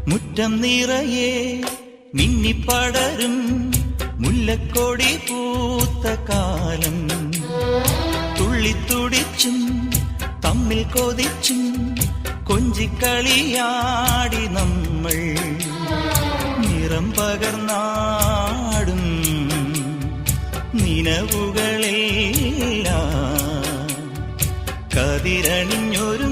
മുറ്റം നിറയെ മിന്നിപ്പടരും മുല്ലക്കൊടി പൂത്ത കാലം. തുള്ളിത്തുടിച്ചും തമ്മിൽ കൊതിച്ചും കൊഞ്ചിക്കളിയാടി നമ്മൾ. നിറം പകർന്നാടും നിലവുകളെല്ലാം കതിരണിഞ്ഞൊരു